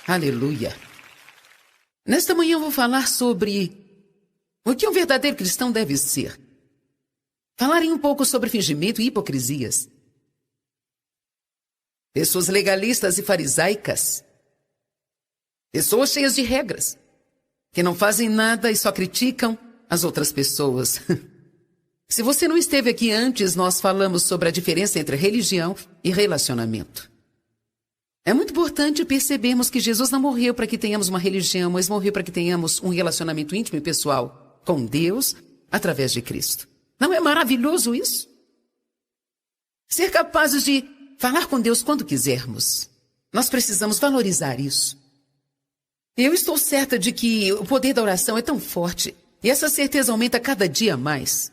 Aleluia. Nesta manhã eu vou falar sobre o que um verdadeiro cristão deve ser. Falarei um pouco sobre fingimento e hipocrisias. Pessoas legalistas e farisaicas. Pessoas cheias de regras, que não fazem nada e só criticam as outras pessoas. Se você não esteve aqui antes, nós falamos sobre a diferença entre religião e relacionamento. É muito importante percebermos que Jesus não morreu para que tenhamos uma religião, mas morreu para que tenhamos um relacionamento íntimo e pessoal com Deus através de Cristo. Não é maravilhoso isso? Ser capazes de falar com Deus quando quisermos. Nós precisamos valorizar isso. Eu estou certa de que o poder da oração é tão forte e essa certeza aumenta cada dia mais.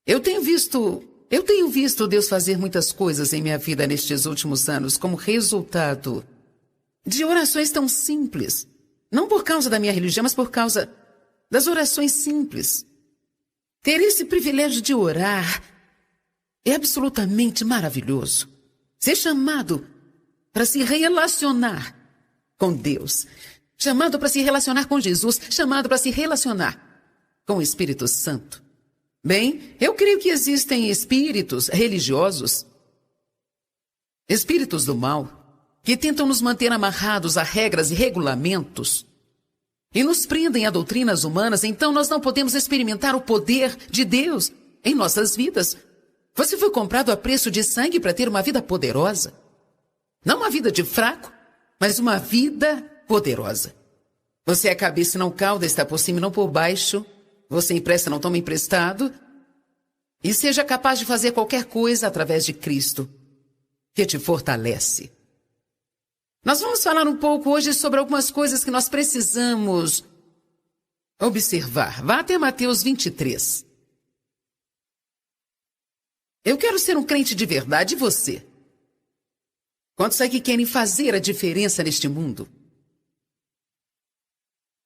Eu tenho visto Deus fazer muitas coisas em minha vida nestes últimos anos como resultado de orações tão simples. Não por causa da minha religião, mas por causa das orações simples. Ter esse privilégio de orar é absolutamente maravilhoso. Ser chamado para se relacionar com Deus, chamado para se relacionar com Jesus, chamado para se relacionar com o Espírito Santo. Bem, eu creio que existem espíritos religiosos, espíritos do mal, que tentam nos manter amarrados a regras e regulamentos e nos prendem a doutrinas humanas, então nós não podemos experimentar o poder de Deus em nossas vidas. Você foi comprado a preço de sangue para ter uma vida poderosa. Não uma vida de fraco, mas uma vida poderosa. Você é cabeça e não cauda, está por cima e não por baixo. Você empresta, não toma emprestado. E seja capaz de fazer qualquer coisa através de Cristo, que te fortalece. Nós vamos falar um pouco hoje sobre algumas coisas que nós precisamos observar. Vá até Mateus 23. Eu quero ser um crente de verdade, e você? Quantos aqui querem fazer a diferença neste mundo?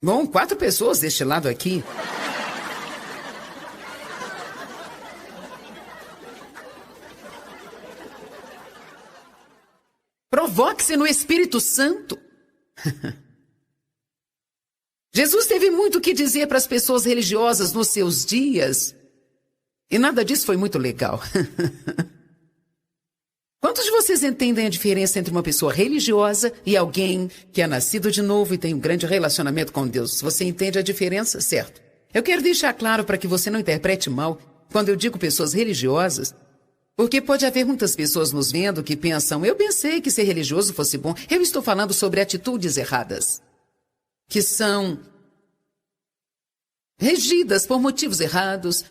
Bom, 4 pessoas deste lado aqui. Provoque-se no Espírito Santo. Jesus teve muito o que dizer para as pessoas religiosas nos seus dias. E nada disso foi muito legal. Quantos de vocês entendem a diferença entre uma pessoa religiosa e alguém que é nascido de novo e tem um grande relacionamento com Deus? Você entende a diferença? Certo. Eu quero deixar claro para que você não interprete mal quando eu digo pessoas religiosas, porque pode haver muitas pessoas nos vendo que pensam, eu pensei que ser religioso fosse bom. Eu estou falando sobre atitudes erradas, que são regidas por motivos errados,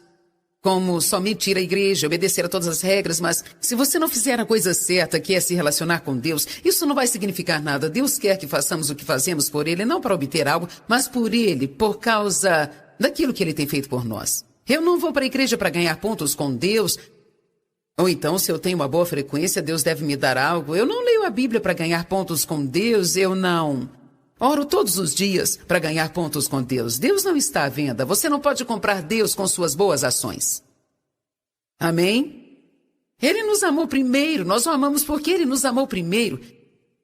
como somente ir à igreja, obedecer a todas as regras, mas se você não fizer a coisa certa, que é se relacionar com Deus, isso não vai significar nada. Deus quer que façamos o que fazemos por Ele, não para obter algo, mas por Ele, por causa daquilo que Ele tem feito por nós. Eu não vou para a igreja para ganhar pontos com Deus. Ou então, se eu tenho uma boa frequência, Deus deve me dar algo. Eu não leio a Bíblia para ganhar pontos com Deus, eu não oro todos os dias para ganhar pontos com Deus. Deus não está à venda. Você não pode comprar Deus com suas boas ações. Amém? Ele nos amou primeiro, nós o amamos porque Ele nos amou primeiro.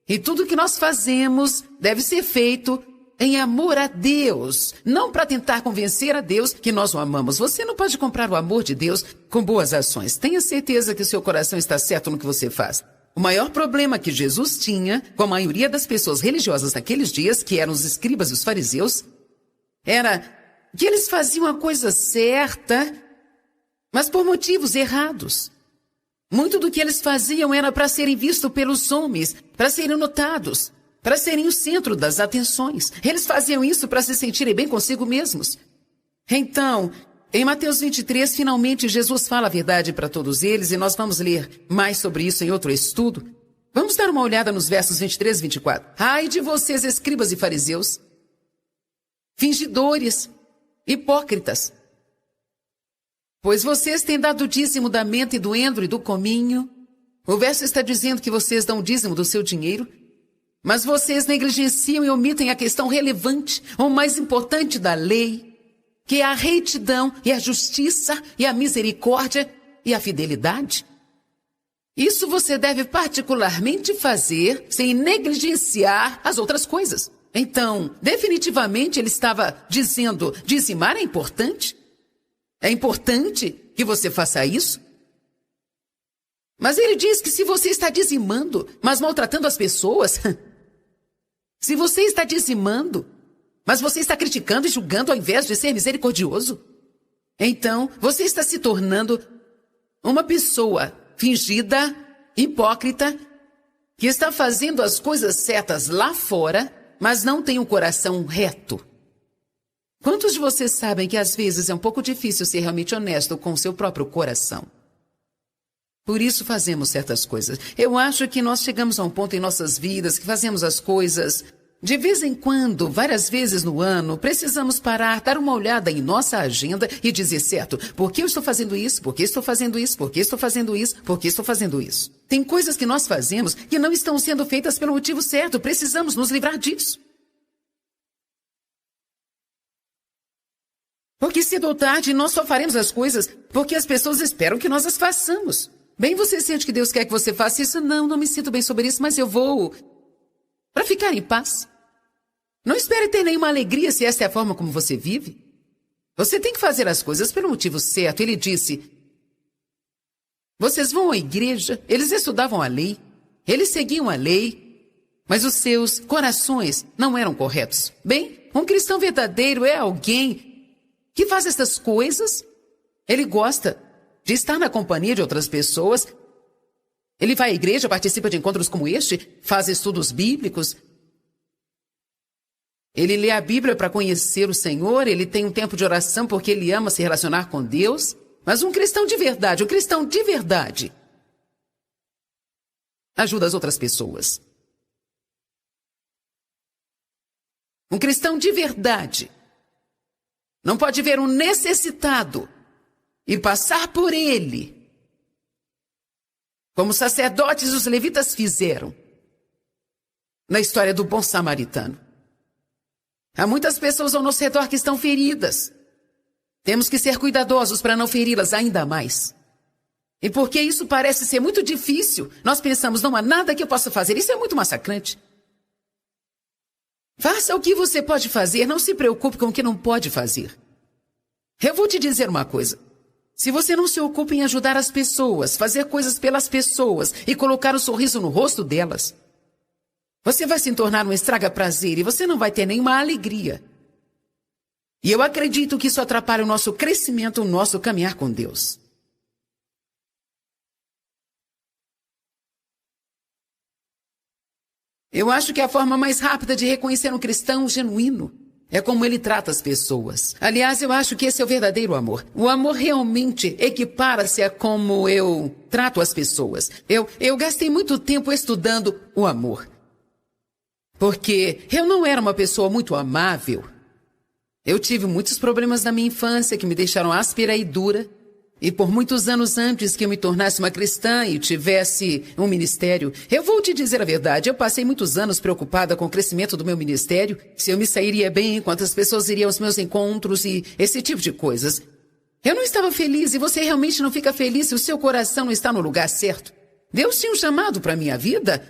E tudo que nós fazemos deve ser feito em amor a Deus, não para tentar convencer a Deus que nós o amamos. Você não pode comprar o amor de Deus com boas ações. Tenha certeza que o seu coração está certo no que você faz. O maior problema que Jesus tinha com a maioria das pessoas religiosas naqueles dias, que eram os escribas e os fariseus, era que eles faziam a coisa certa, mas por motivos errados. Muito do que eles faziam era para serem vistos pelos homens, para serem notados, para serem o centro das atenções. Eles faziam isso para se sentirem bem consigo mesmos. Então, em Mateus 23, finalmente Jesus fala a verdade para todos eles, e nós vamos ler mais sobre isso em outro estudo. Vamos dar uma olhada nos versos 23 e 24. Ai de vocês, escribas e fariseus, fingidores, hipócritas, pois vocês têm dado o dízimo da menta e do endro e do cominho. O verso está dizendo que vocês dão o dízimo do seu dinheiro, mas vocês negligenciam e omitem a questão relevante, ou mais importante da lei, que é a retidão e a justiça e a misericórdia e a fidelidade. Isso você deve particularmente fazer sem negligenciar as outras coisas. Então, definitivamente ele estava dizendo, dizimar é importante? É importante que você faça isso? Mas ele diz que se você está dizimando, mas maltratando as pessoas, se você está dizimando, mas você está criticando e julgando ao invés de ser misericordioso, então você está se tornando uma pessoa fingida, hipócrita, que está fazendo as coisas certas lá fora, mas não tem um coração reto. Quantos de vocês sabem que às vezes é um pouco difícil ser realmente honesto com o seu próprio coração? Por isso fazemos certas coisas. Eu acho que nós chegamos a um ponto em nossas vidas que fazemos as coisas de vez em quando, várias vezes no ano, precisamos parar, dar uma olhada em nossa agenda e dizer, certo, por que eu estou fazendo isso? Por que estou fazendo isso? Por que estou fazendo isso? Por que estou fazendo isso? Tem coisas que nós fazemos que não estão sendo feitas pelo motivo certo. Precisamos nos livrar disso. Porque cedo ou tarde nós só faremos as coisas porque as pessoas esperam que nós as façamos. Bem, você sente que Deus quer que você faça isso? Não me sinto bem sobre isso, mas eu vou para ficar em paz. Não espere ter nenhuma alegria se essa é a forma como você vive. Você tem que fazer as coisas pelo motivo certo. Ele disse, vocês vão à igreja, eles estudavam a lei, eles seguiam a lei, mas os seus corações não eram corretos. Bem, um cristão verdadeiro é alguém que faz essas coisas. Ele gosta de estar na companhia de outras pessoas. Ele vai à igreja, participa de encontros como este, faz estudos bíblicos. Ele lê a Bíblia para conhecer o Senhor, ele tem um tempo de oração porque ele ama se relacionar com Deus. Mas um cristão de verdade, ajuda as outras pessoas. Um cristão de verdade não pode ver um necessitado e passar por ele, como os sacerdotes e os levitas fizeram na história do bom samaritano. Há muitas pessoas ao nosso redor que estão feridas. Temos que ser cuidadosos para não feri-las ainda mais. E porque isso parece ser muito difícil, nós pensamos, não há nada que eu possa fazer. Isso é muito massacrante. Faça o que você pode fazer, não se preocupe com o que não pode fazer. Eu vou te dizer uma coisa. Se você não se ocupa em ajudar as pessoas, fazer coisas pelas pessoas e colocar um sorriso no rosto delas, você vai se tornar um estraga-prazer e você não vai ter nenhuma alegria. E eu acredito que isso atrapalha o nosso crescimento, o nosso caminhar com Deus. Eu acho que a forma mais rápida de reconhecer um cristão genuíno é como ele trata as pessoas. Aliás, eu acho que esse é o verdadeiro amor. O amor realmente equipara-se a como eu trato as pessoas. Eu gastei muito tempo estudando o amor. Porque eu não era uma pessoa muito amável. Eu tive muitos problemas na minha infância que me deixaram áspera e dura. E por muitos anos antes que eu me tornasse uma cristã e tivesse um ministério, eu vou te dizer a verdade, eu passei muitos anos preocupada com o crescimento do meu ministério, se eu me sairia bem, quantas pessoas iriam aos meus encontros e esse tipo de coisas. Eu não estava feliz e você realmente não fica feliz se o seu coração não está no lugar certo. Deus tinha um chamado para a minha vida.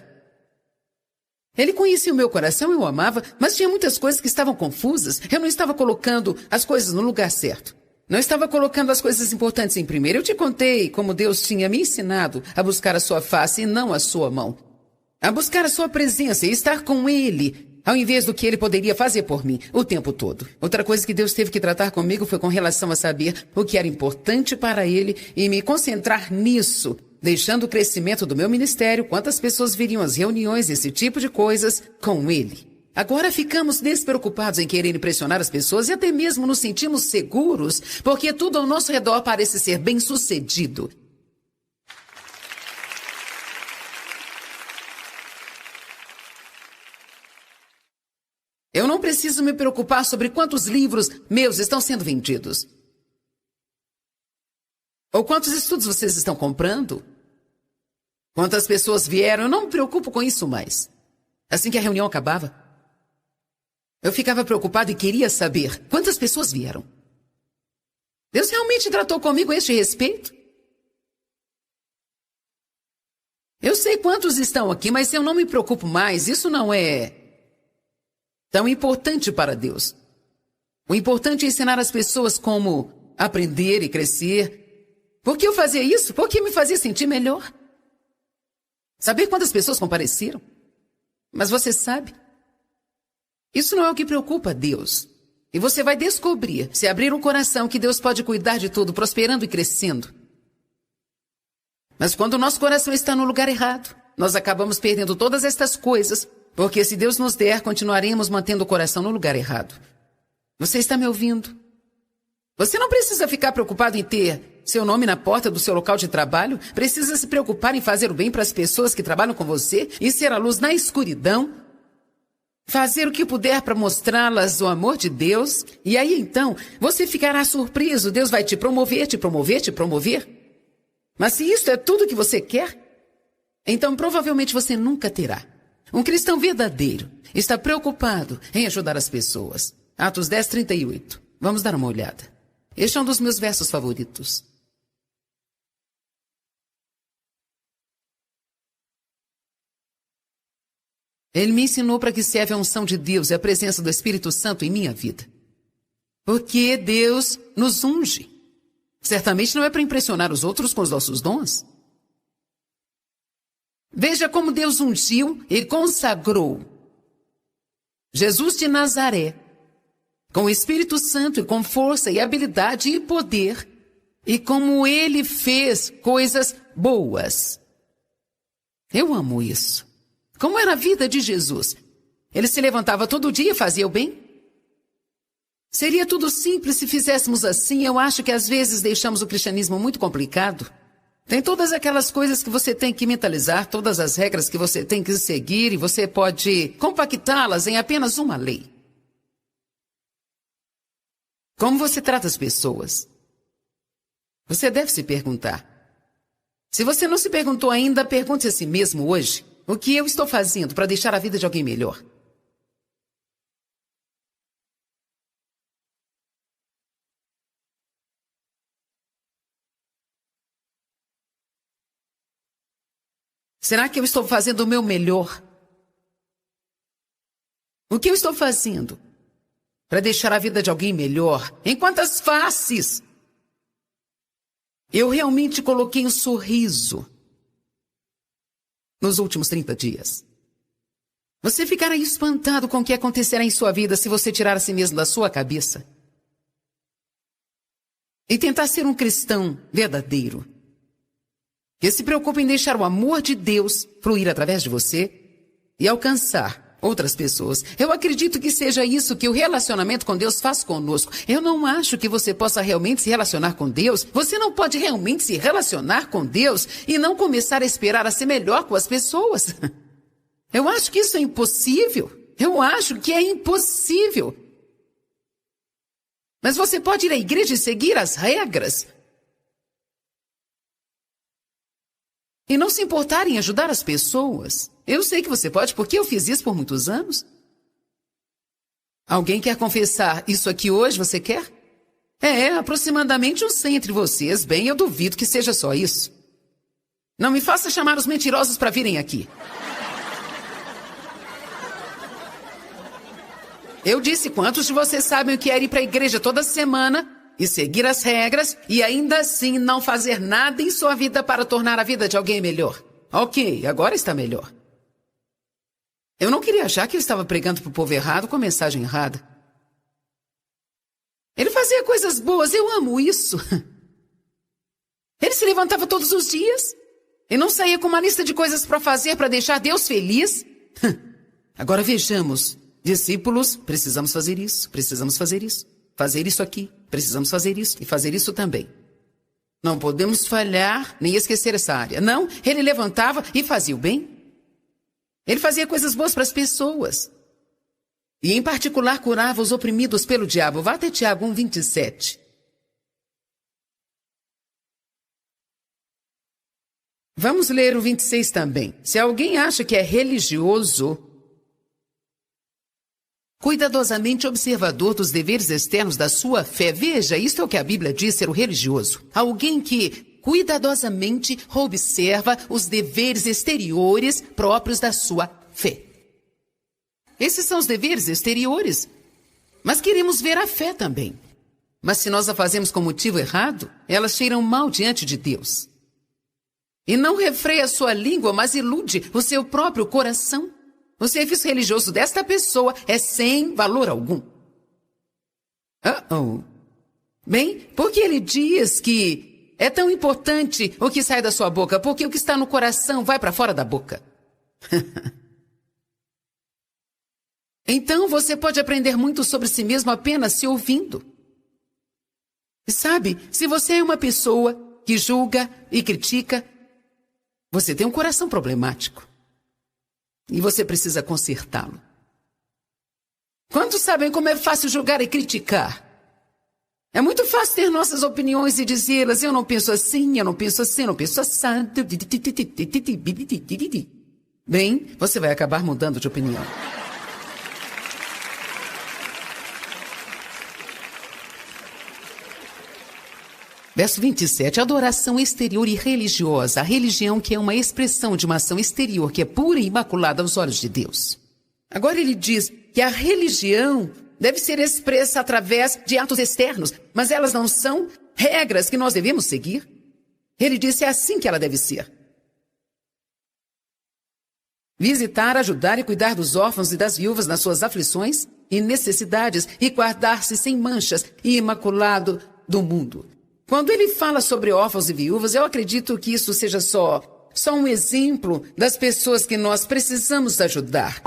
Ele conhecia o meu coração, eu o amava, mas tinha muitas coisas que estavam confusas. Eu não estava colocando as coisas no lugar certo. Não estava colocando as coisas importantes em primeiro. Eu te contei como Deus tinha me ensinado a buscar a sua face e não a sua mão. A buscar a sua presença e estar com Ele, ao invés do que Ele poderia fazer por mim o tempo todo. Outra coisa que Deus teve que tratar comigo foi com relação a saber o que era importante para Ele e me concentrar nisso, deixando o crescimento do meu ministério, quantas pessoas viriam às reuniões, esse tipo de coisas, com Ele. Agora ficamos despreocupados em querer impressionar as pessoas e até mesmo nos sentimos seguros, porque tudo ao nosso redor parece ser bem-sucedido. Eu não preciso me preocupar sobre quantos livros meus estão sendo vendidos. Ou quantos estudos vocês estão comprando? Quantas pessoas vieram? Eu não me preocupo com isso mais. Assim que a reunião acabava, eu ficava preocupado e queria saber quantas pessoas vieram. Deus realmente tratou comigo a este respeito? Eu sei quantos estão aqui, mas eu não me preocupo mais. Isso não é tão importante para Deus. O importante é ensinar as pessoas como aprender e crescer. Por que eu fazia isso? Porque me fazia sentir melhor. Saber quantas pessoas compareceram. Mas você sabe, isso não é o que preocupa a Deus. E você vai descobrir, se abrir um coração, que Deus pode cuidar de tudo, prosperando e crescendo. Mas quando o nosso coração está no lugar errado, nós acabamos perdendo todas estas coisas, porque se Deus nos der, continuaremos mantendo o coração no lugar errado. Você está me ouvindo? Você não precisa ficar preocupado em ter seu nome na porta do seu local de trabalho. Precisa se preocupar em fazer o bem para as pessoas que trabalham com você e ser a luz na escuridão. Fazer o que puder para mostrá-las o amor de Deus. E aí então, você ficará surpreso. Deus vai te promover, te promover, te promover. Mas se isso é tudo que você quer, então provavelmente você nunca terá. Um cristão verdadeiro está preocupado em ajudar as pessoas. Atos 10, 38. Vamos dar uma olhada. Este é um dos meus versos favoritos. Ele me ensinou para que serve a unção de Deus e a presença do Espírito Santo em minha vida. Porque Deus nos unge. Certamente não é para impressionar os outros com os nossos dons. Veja como Deus ungiu e consagrou Jesus de Nazaré, com o Espírito Santo e com força e habilidade e poder, e como ele fez coisas boas. Eu amo isso. Como era a vida de Jesus? Ele se levantava todo dia e fazia o bem? Seria tudo simples se fizéssemos assim. Eu acho que às vezes deixamos o cristianismo muito complicado. Tem todas aquelas coisas que você tem que mentalizar, todas as regras que você tem que seguir, e você pode compactá-las em apenas uma lei. Como você trata as pessoas? Você deve se perguntar. Se você não se perguntou ainda, pergunte a si mesmo hoje: o que eu estou fazendo para deixar a vida de alguém melhor? Será que eu estou fazendo o meu melhor? O que eu estou fazendo para deixar a vida de alguém melhor? Em quantas faces eu realmente coloquei um sorriso nos últimos 30 dias? Você ficará espantado com o que acontecerá em sua vida se você tirar a si mesmo da sua cabeça e tentar ser um cristão verdadeiro, que se preocupa em deixar o amor de Deus fluir através de você e alcançar outras pessoas. Eu acredito que seja isso que o relacionamento com Deus faz conosco. Eu não acho que você possa realmente se relacionar com Deus. Você não pode realmente se relacionar com Deus e não começar a esperar a ser melhor com as pessoas. Eu acho que isso é impossível. Eu acho que é impossível. Mas você pode ir à igreja e seguir as regras e não se importar em ajudar as pessoas. Eu sei que você pode, porque eu fiz isso por muitos anos. Alguém quer confessar isso aqui hoje? Você quer? Aproximadamente uns 100 entre vocês. Bem, eu duvido que seja só isso. Não me faça chamar os mentirosos para virem aqui. Eu disse, quantos de vocês sabem o que é ir para a igreja toda semana e seguir as regras e ainda assim não fazer nada em sua vida para tornar a vida de alguém melhor? Ok, agora está melhor. Eu não queria achar que eu estava pregando para o povo errado com a mensagem errada. Ele fazia coisas boas, eu amo isso. Ele se levantava todos os dias e não saía com uma lista de coisas para fazer para deixar Deus feliz. Agora vejamos, discípulos, precisamos fazer isso, fazer isso aqui, precisamos fazer isso e fazer isso também. Não podemos falhar nem esquecer essa área. Não, ele levantava e fazia o bem. Ele fazia coisas boas para as pessoas. E, em particular, curava os oprimidos pelo diabo. Vá até Tiago 1, 27. Vamos ler o 26 também. Se alguém acha que é religioso, cuidadosamente observador dos deveres externos da sua fé. Veja, isto é o que a Bíblia diz ser o religioso. Alguém que cuidadosamente observa os deveres exteriores próprios da sua fé. Esses são os deveres exteriores. Mas queremos ver a fé também. Mas se nós a fazemos com motivo errado, elas cheiram mal diante de Deus. E não refreia sua língua, mas ilude o seu próprio coração. O serviço religioso desta pessoa é sem valor algum. Bem, porque ele diz que é tão importante o que sai da sua boca, porque o que está no coração vai para fora da boca. Então você pode aprender muito sobre si mesmo apenas se ouvindo. E sabe, se você é uma pessoa que julga e critica, você tem um coração problemático. E você precisa consertá-lo. Quantos sabem como é fácil julgar e criticar? É muito fácil ter nossas opiniões e dizê-las. Eu não penso assim, eu não penso assim, eu não penso assim. Bem, você vai acabar mudando de opinião. Verso 27, adoração exterior e religiosa. A religião que é uma expressão de uma ação exterior que é pura e imaculada aos olhos de Deus. Agora ele diz que a religião deve ser expressa através de atos externos, mas elas não são regras que nós devemos seguir. Ele disse, é assim que ela deve ser. Visitar, ajudar e cuidar dos órfãos e das viúvas nas suas aflições e necessidades e guardar-se sem manchas e imaculado do mundo. Quando ele fala sobre órfãos e viúvas, eu acredito que isso seja só um exemplo das pessoas que nós precisamos ajudar.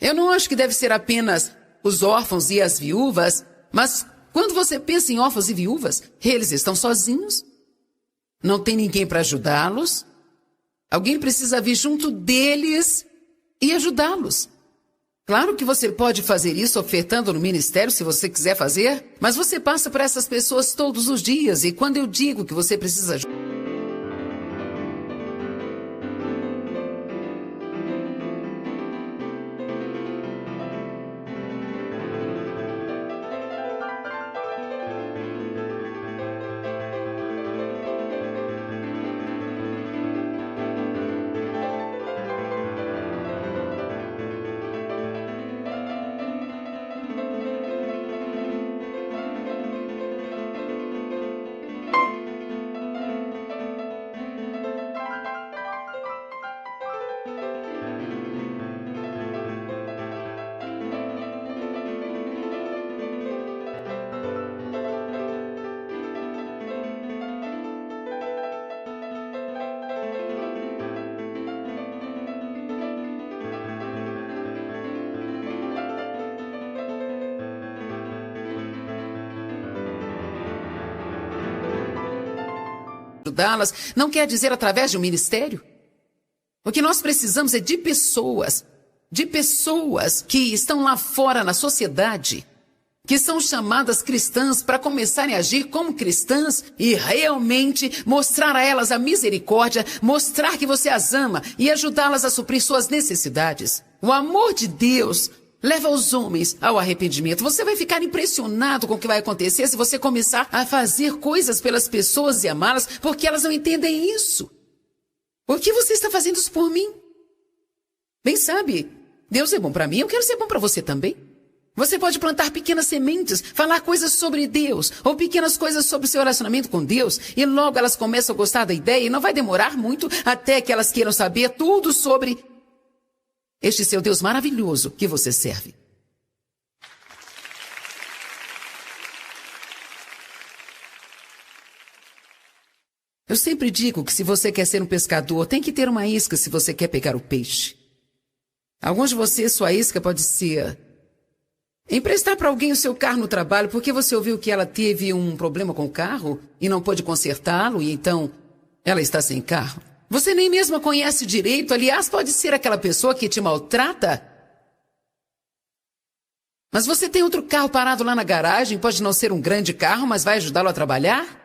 Eu não acho que deve ser apenas os órfãos e as viúvas, mas quando você pensa em órfãos e viúvas, eles estão sozinhos, não tem ninguém para ajudá-los, alguém precisa vir junto deles e ajudá-los. Claro que você pode fazer isso ofertando no ministério se você quiser fazer, mas você passa por essas pessoas todos os dias e quando eu digo que você precisa ajudar, ajudá-las, não quer dizer através de um ministério. O que nós precisamos é de pessoas que estão lá fora na sociedade, que são chamadas cristãs para começarem a agir como cristãs e realmente mostrar a elas a misericórdia, mostrar que você as ama e ajudá-las a suprir suas necessidades. O amor de Deus leva os homens ao arrependimento. Você vai ficar impressionado com o que vai acontecer se você começar a fazer coisas pelas pessoas e amá-las, porque elas não entendem isso. Por que você está fazendo isso por mim? Bem, sabe, Deus é bom para mim, eu quero ser bom para você também. Você pode plantar pequenas sementes, falar coisas sobre Deus, ou pequenas coisas sobre o seu relacionamento com Deus, e logo elas começam a gostar da ideia, e não vai demorar muito até que elas queiram saber tudo sobre este seu Deus maravilhoso que você serve. Eu sempre digo que se você quer ser um pescador, tem que ter uma isca se você quer pegar o peixe. Alguns de vocês, sua isca pode ser emprestar para alguém o seu carro no trabalho porque você ouviu que ela teve um problema com o carro e não pôde consertá-lo e então ela está sem carro. Você nem mesmo a conhece direito, aliás, pode ser aquela pessoa que te maltrata. Mas você tem outro carro parado lá na garagem, pode não ser um grande carro, mas vai ajudá-lo a trabalhar?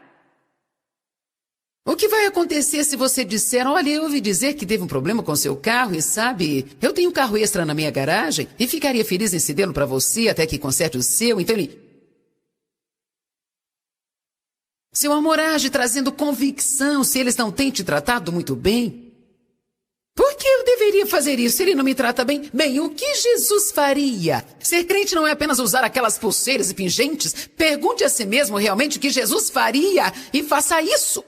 O que vai acontecer se você disser, olha, eu ouvi dizer que teve um problema com seu carro e sabe, eu tenho um carro extra na minha garagem e ficaria feliz em cedê-lo para você até que conserte o seu, então ele... Seu amor age trazendo convicção se eles não têm te tratado muito bem. Por que eu deveria fazer isso se ele não me trata bem? Bem, o que Jesus faria? Ser crente não é apenas usar aquelas pulseiras e pingentes. Pergunte a si mesmo realmente o que Jesus faria e faça isso.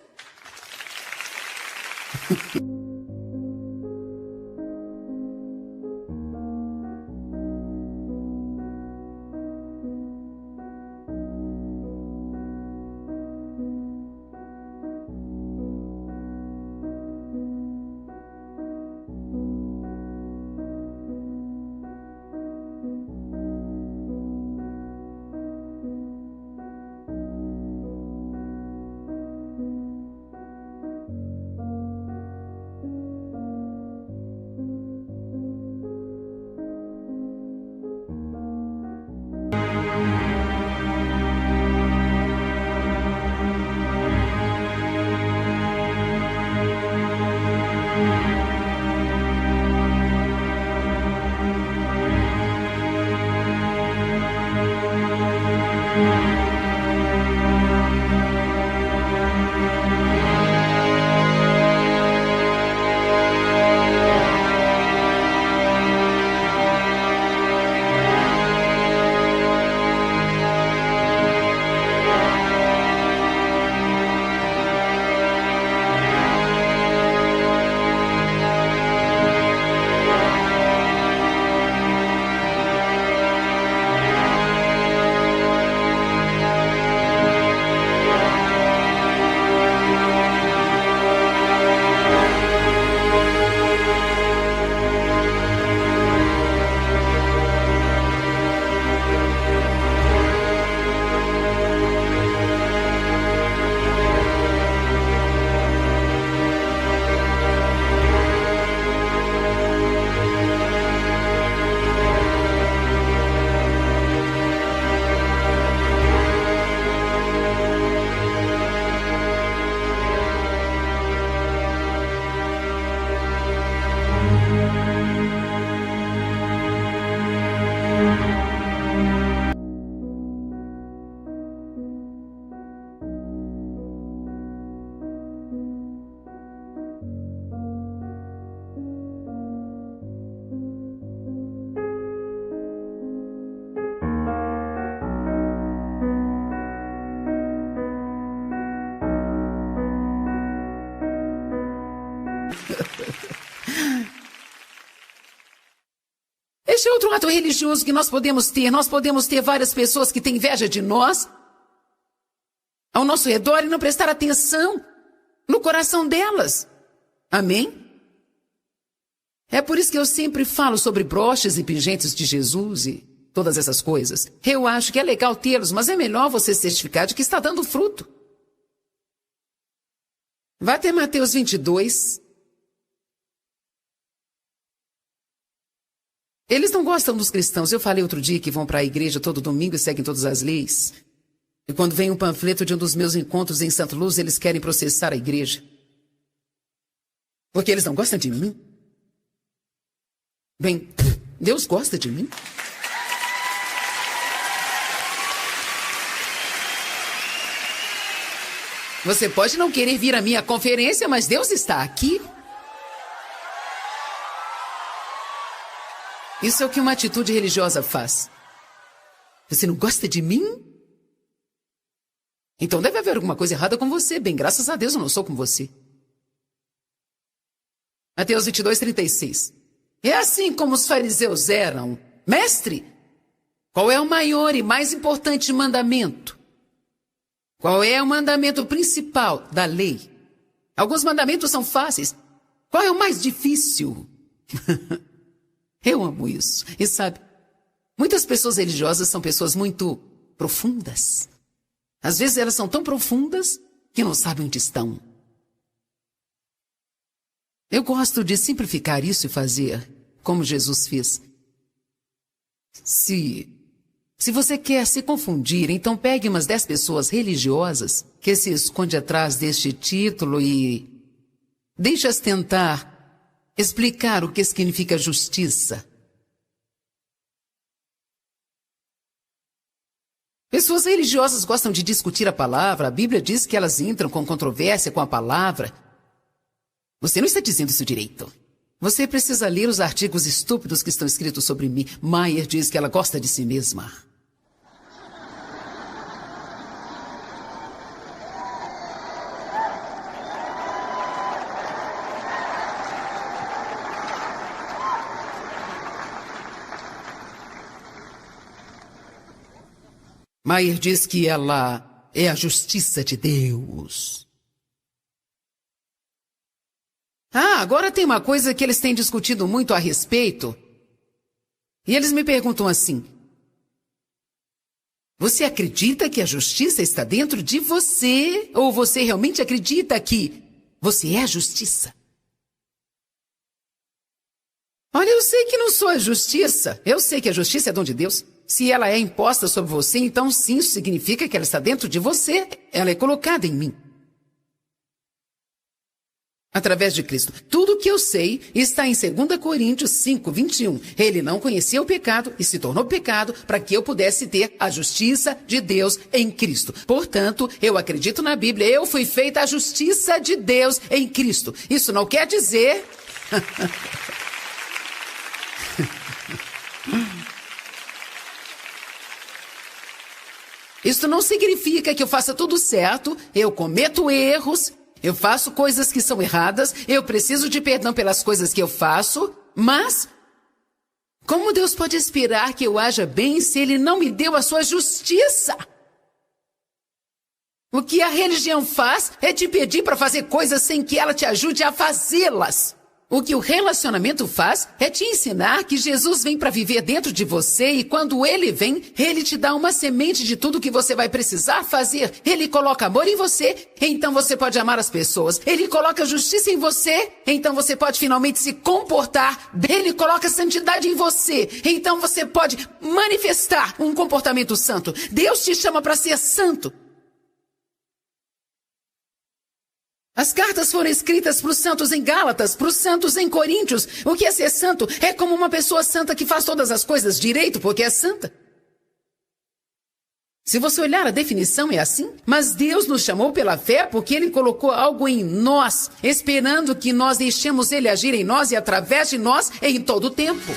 Este é outro ato religioso que nós podemos ter. Nós podemos ter várias pessoas que têm inveja de nós ao nosso redor e não prestar atenção no coração delas. Amém? É por isso que eu sempre falo sobre broches e pingentes de Jesus e todas essas coisas. Eu acho que é legal tê-los, mas é melhor você certificar de que está dando fruto. Vá até Mateus 22. Eles não gostam dos cristãos. Eu falei outro dia que vão para a igreja todo domingo e seguem todas as leis. E quando vem um panfleto de um dos meus encontros em Santa Luz, eles querem processar a igreja. Porque eles não gostam de mim. Bem, Deus gosta de mim. Você pode não querer vir à minha conferência, mas Deus está aqui. Isso é o que uma atitude religiosa faz. Você não gosta de mim? Então deve haver alguma coisa errada com você. Bem, graças a Deus eu não sou com você. Mateus 22:36. É assim como os fariseus eram. Mestre, qual é o maior e mais importante mandamento? Qual é o mandamento principal da lei? Alguns mandamentos são fáceis. Qual é o mais difícil? Eu amo isso. E sabe, muitas pessoas religiosas são pessoas muito profundas. Às vezes elas são tão profundas que não sabem onde estão. Eu gosto de simplificar isso e fazer como Jesus fez. Se você quer se confundir, então pegue umas 10 pessoas religiosas que se escondem atrás deste título e deixe-as tentar explicar o que significa justiça. Pessoas religiosas gostam de discutir a palavra. A Bíblia diz que elas entram com controvérsia com a palavra. Você não está dizendo isso direito. Você precisa ler os artigos estúpidos que estão escritos sobre mim. Maier diz que ela gosta de si mesma. Maier diz que ela é a justiça de Deus. Agora tem uma coisa que eles têm discutido muito a respeito. E eles me perguntam assim: você acredita que a justiça está dentro de você? Ou você realmente acredita que você é a justiça? Olha, eu sei que não sou a justiça. Eu sei que a justiça é dom de Deus. Se ela é imposta sobre você, então sim, isso significa que ela está dentro de você. Ela é colocada em mim. Através de Cristo. Tudo o que eu sei está em 2 Coríntios 5:21. Ele não conhecia o pecado e se tornou pecado para que eu pudesse ter a justiça de Deus em Cristo. Portanto, eu acredito na Bíblia. Eu fui feita a justiça de Deus em Cristo. Isso não quer dizer... Isso não significa que eu faça tudo certo. Eu cometo erros. Eu faço coisas que são erradas. Eu preciso de perdão pelas coisas que eu faço. Mas, como Deus pode esperar que eu haja bem se Ele não me deu a sua justiça? O que a religião faz é te pedir para fazer coisas sem que ela te ajude a fazê-las. O que o relacionamento faz é te ensinar que Jesus vem para viver dentro de você e quando Ele vem, Ele te dá uma semente de tudo que você vai precisar fazer. Ele coloca amor em você, então você pode amar as pessoas. Ele coloca justiça em você, então você pode finalmente se comportar. Ele coloca santidade em você, então você pode manifestar um comportamento santo. Deus te chama para ser santo. As cartas foram escritas para os santos em Gálatas, para os santos em Coríntios. O que é ser santo? É como uma pessoa santa que faz todas as coisas direito porque é santa. Se você olhar a definição é assim. Mas Deus nos chamou pela fé porque Ele colocou algo em nós, esperando que nós deixemos Ele agir em nós e através de nós em todo o tempo.